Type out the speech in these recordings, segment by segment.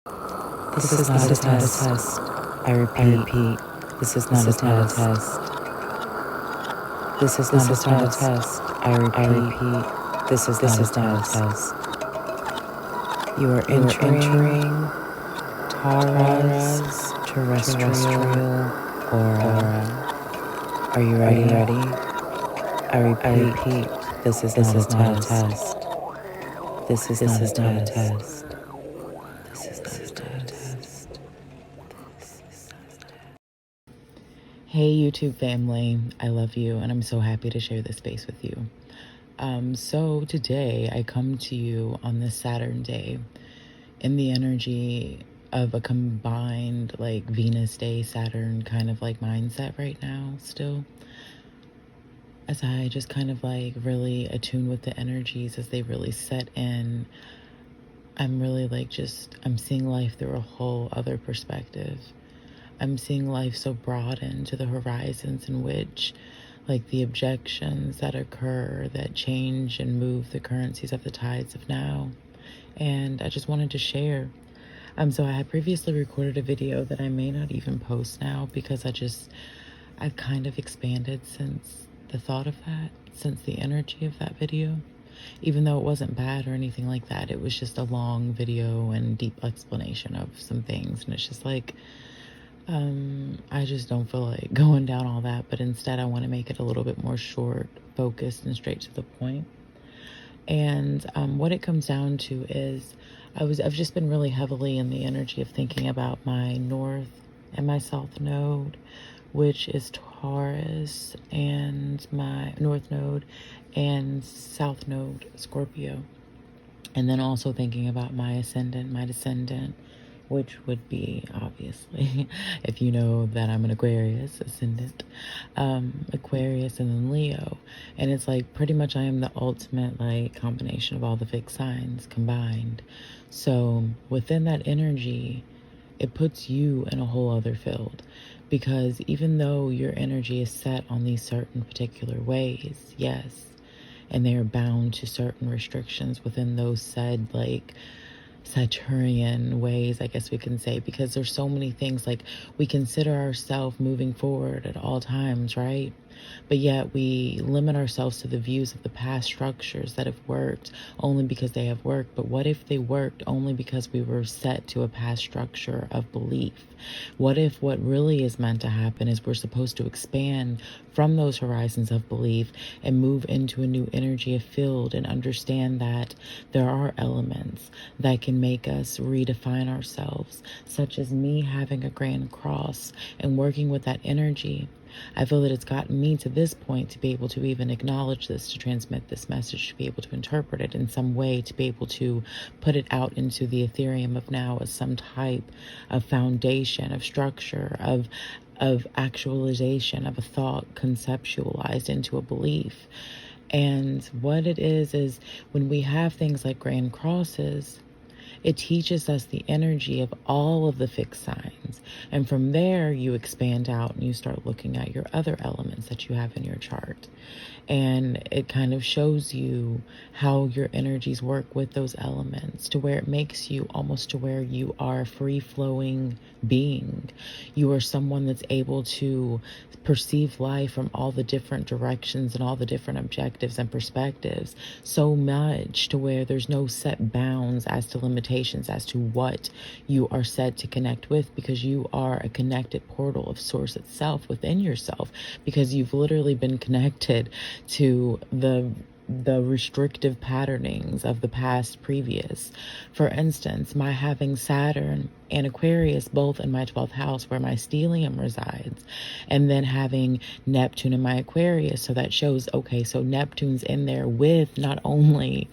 This is not a test. I repeat, this is not a test. This is not a test. I repeat, this is not a test. You are entering Tara's terrestrial aura. Are you ready? I repeat, this is not a test. This is not a test. Hey YouTube family, I love you and I'm so happy to share this space with you. So today I come to you on this Saturn day in the energy of a combined like Venus day, Saturn kind of like mindset right now still. As I just kind of like really attune with the energies as they really set in, I'm really like I'm seeing life through a whole other perspective. I'm seeing life so broadened to the horizons in which like the objections that occur that change and move the currencies of the tides of now. And I just wanted to share. So I had previously recorded a video that I may not even post now because I've kind of expanded since the thought of that, since the energy of that video. Even though it wasn't bad or anything like that, it was just a long video and deep explanation of some things. And it's just like, I just don't feel like going down all that, but instead I want to make it a little bit more short, focused, and straight to the point. And what it comes down to is I've just been really heavily in the energy of thinking about my north and my south node, which is Taurus, and my north node and south node, Scorpio. And then also thinking about my ascendant, my descendant, which would be obviously, if you know that I'm an Aquarius ascendant, Aquarius and then Leo. And it's like pretty much I am the ultimate like combination of all the fixed signs combined. So within that energy, it puts you in a whole other field, because even though your energy is set on these certain particular ways, yes, and they are bound to certain restrictions within those said like Saturnian ways, I guess we can say, because there's so many things like we consider ourselves moving forward at all times, right? But yet we limit ourselves to the views of the past structures that have worked only because they have worked. But what if they worked only because we were set to a past structure of belief? What if what really is meant to happen is we're supposed to expand from those horizons of belief and move into a new energy of field and understand that there are elements that can make us redefine ourselves, such as me having a grand cross and working with that energy. I feel that it's gotten me to this point to be able to even acknowledge this, to transmit this message, to be able to interpret it in some way, to be able to put it out into the ethereum of now as some type of foundation, of structure, of actualization of a thought conceptualized into a belief. And what it is when we have things like grand crosses, it teaches us the energy of all of the fixed signs. And from there, you expand out and you start looking at your other elements that you have in your chart. And it kind of shows you how your energies work with those elements, to where it makes you almost to where you are a free-flowing being. You are someone that's able to perceive life from all the different directions and all the different objectives and perspectives, so much to where there's no set bounds as to limitations as to what you are said to connect with, because you are a connected portal of source itself within yourself, because you've literally been connected to the restrictive patternings of the past previous. For instance, my having Saturn and Aquarius both in my 12th house where my stellium resides, and then having Neptune in my Aquarius, so that shows, okay, so Neptune's in there with not only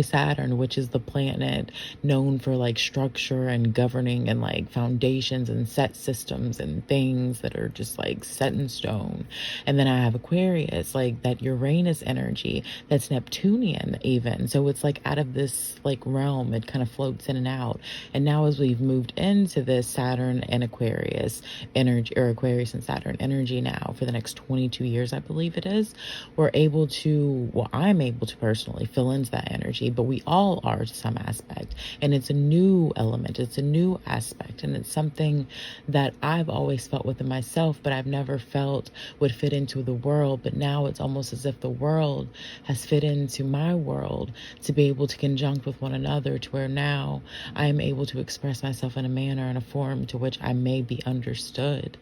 Saturn, which is the planet known for like structure and governing and like foundations and set systems and things that are just like set in stone, and then I have Aquarius, like that Uranus energy that's Neptunian even, so it's like out of this like realm, it kind of floats in and out. And now as we've moved into this Saturn and Aquarius energy, or Aquarius and Saturn energy now for the next 22 years, I believe it is, we're able to, well, I'm able to personally fill into that energy, but we all are to some aspect. And it's a new element, it's a new aspect, and it's something that I've always felt within myself, but I've never felt would fit into the world. But now it's almost as if the world has fit into my world to be able to conjunct with one another, to where now I am able to express myself in a manner and a form to which I may be understood.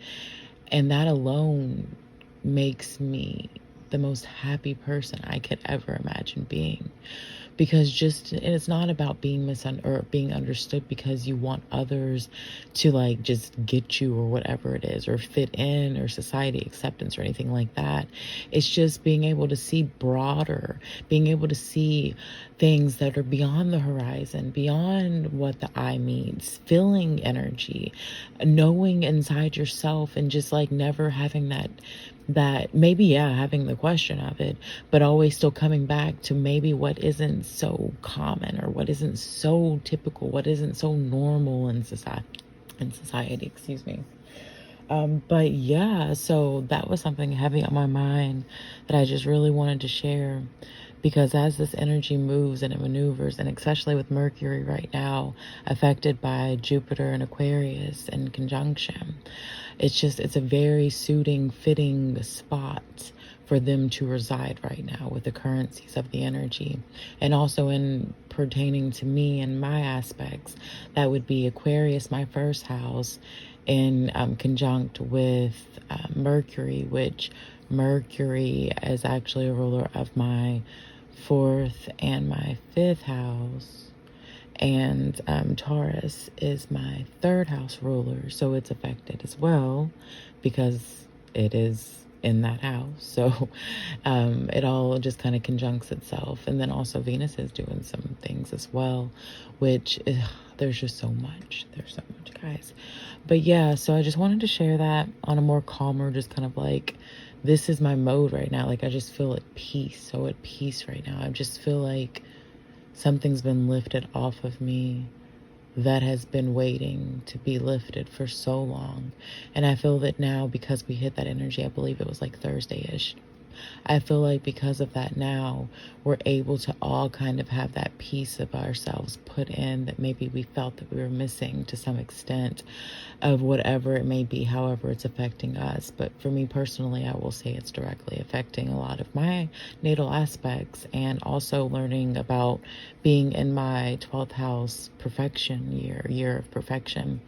And that alone makes me the most happy person I could ever imagine being. Because just, and it's not about being or being understood because you want others to like just get you or whatever it is, or fit in, or society acceptance or anything like that. It's just being able to see broader, being able to see things that are beyond the horizon, beyond what the eye means, feeling energy, knowing inside yourself, and just like never having that maybe, yeah, having the question of it, but always still coming back to maybe what isn't so common, or what isn't so typical, what isn't so normal in society, excuse me. But yeah, so that was something heavy on my mind that I just really wanted to share, because as this energy moves and it maneuvers, and especially with Mercury right now affected by Jupiter and Aquarius in conjunction, it's a very suiting, fitting spot for them to reside right now with the currencies of the energy. And also in pertaining to me and my aspects, that would be Aquarius, my first house, in conjunct with Mercury, which Mercury is actually a ruler of my fourth and my fifth house. And Taurus is my third house ruler, so it's affected as well because it is in that house. So it all just kind of conjuncts itself. And then also Venus is doing some things as well, which there's just so much. There's so much, guys. But yeah, so I just wanted to share that on a more calmer, just kind of like, this is my mode right now. Like, I just feel at peace, so at peace right now. I just feel like something's been lifted off of me that has been waiting to be lifted for so long. And I feel that now, because we hit that energy, I believe it was like Thursday-ish, I feel like because of that now, we're able to all kind of have that piece of ourselves put in that maybe we felt that we were missing to some extent, of whatever it may be, however it's affecting us. But for me personally, I will say it's directly affecting a lot of my natal aspects, and also learning about being in my 12th house perfection year of perfection.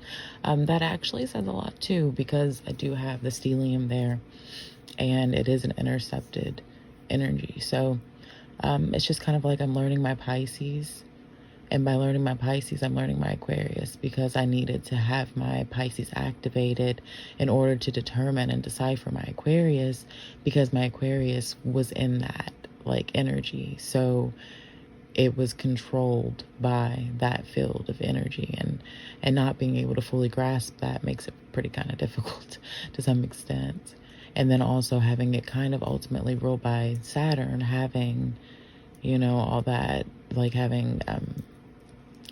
That actually says a lot too, because I do have the stellium there, and it is an intercepted energy. So it's just kind of like I'm learning my Pisces. And by learning my Pisces, I'm learning my Aquarius, because I needed to have my Pisces activated in order to determine and decipher my Aquarius, because my Aquarius was in that like energy. So it was controlled by that field of energy, and not being able to fully grasp that makes it pretty kind of difficult to some extent. And then also having it kind of ultimately ruled by Saturn, having, you know, all that, like having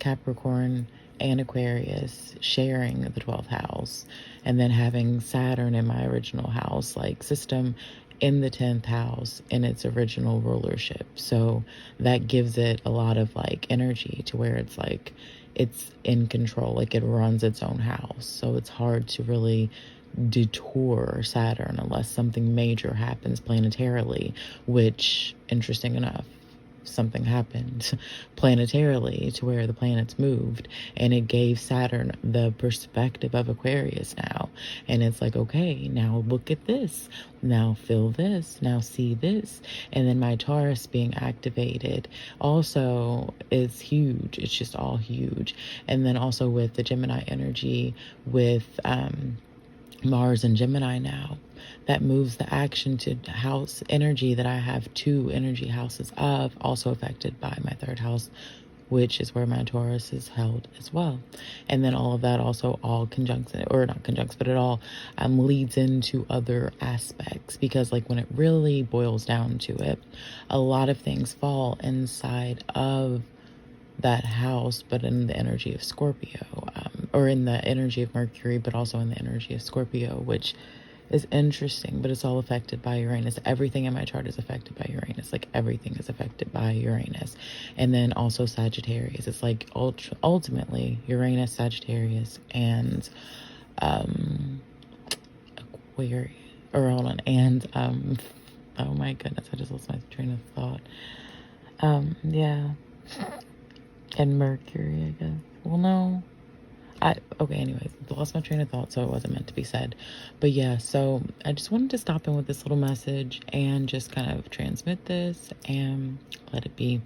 Capricorn and Aquarius sharing the 12th house, and then having Saturn in my original house, like system, in the 10th house in its original rulership. So that gives it a lot of like energy to where it's like it's in control, like it runs its own house. So it's hard to really detour Saturn unless something major happens planetarily, which, interesting enough, something happened planetarily to where the planets moved, and it gave Saturn the perspective of Aquarius now. And it's like, okay, now look at this, now feel this, now see this. And then my Taurus being activated also is huge. It's just all huge. And then also with the Gemini energy, with Mars and Gemini now, that moves the action to house energy that I have two energy houses of, also affected by my third house, which is where my Taurus is held as well. And then all of that also all conjuncts, or not conjuncts, but it all leads into other aspects, because like when it really boils down to it, a lot of things fall inside of that house, but in the energy of Scorpio, or in the energy of Mercury, but also in the energy of Scorpio, which is interesting, but it's all affected by Uranus. Everything in my chart is affected by Uranus. Like everything is affected by Uranus. And then also Sagittarius. It's like ultimately Uranus, Sagittarius, and Aquarius. Or hold on, and oh my goodness, I just lost my train of thought. Yeah. And Mercury, I guess. Well, no. Okay, anyways, lost my train of thought, so it wasn't meant to be said. But yeah, so I just wanted to stop in with this little message and just kind of transmit this and let it be.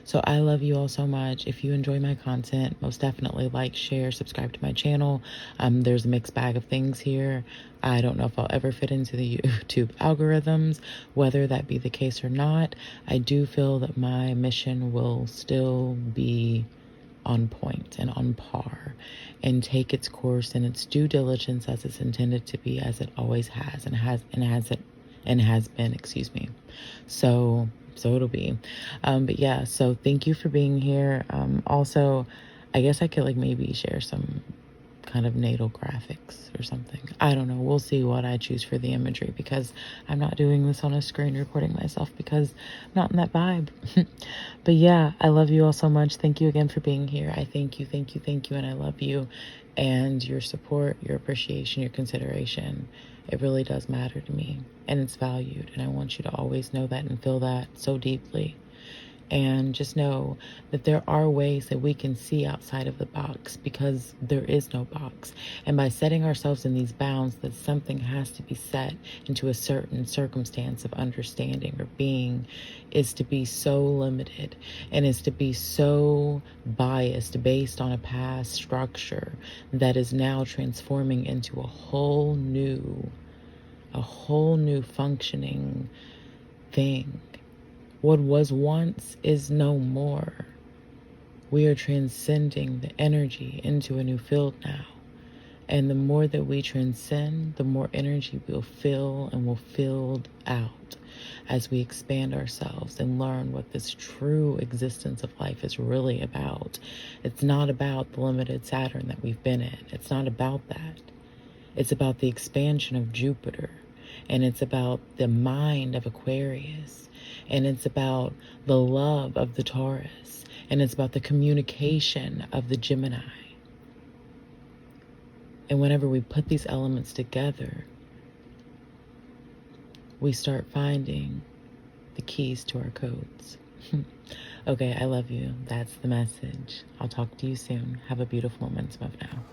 So I love you all so much. If you enjoy my content, most definitely like, share, subscribe to my channel. There's a mixed bag of things here. I don't know if I'll ever fit into the YouTube algorithms, whether that be the case or not. I do feel that my mission will still be on point and on par and take its course and its due diligence as it's intended to be, as it always has and has been, excuse me. So it'll be. But yeah, so thank you for being here. Also, I guess I could like maybe share some kind of natal graphics or something. I don't know. We'll see what I choose for the imagery, because I'm not doing this on a screen recording myself because I'm not in that vibe. But yeah, I love you all so much. Thank you again for being here. I thank you, and I love you. And your support, your appreciation, your consideration, it really does matter to me, and it's valued. And I want you to always know that and feel that so deeply. And just know that there are ways that we can see outside of the box, because there is no box. And by setting ourselves in these bounds, that something has to be set into a certain circumstance of understanding or being, is to be so limited and is to be so biased based on a past structure that is now transforming into a whole new functioning thing. What was once is no more. We are transcending the energy into a new field now. And the more that we transcend, the more energy we'll feel and will filled out as we expand ourselves and learn what this true existence of life is really about. It's not about the limited Saturn that we've been in. It's not about that. It's about the expansion of Jupiter. And it's about the mind of Aquarius. And it's about the love of the Taurus. And it's about the communication of the Gemini. And whenever we put these elements together, we start finding the keys to our codes. Okay, I love you. That's the message. I'll talk to you soon. Have a beautiful momentum of now.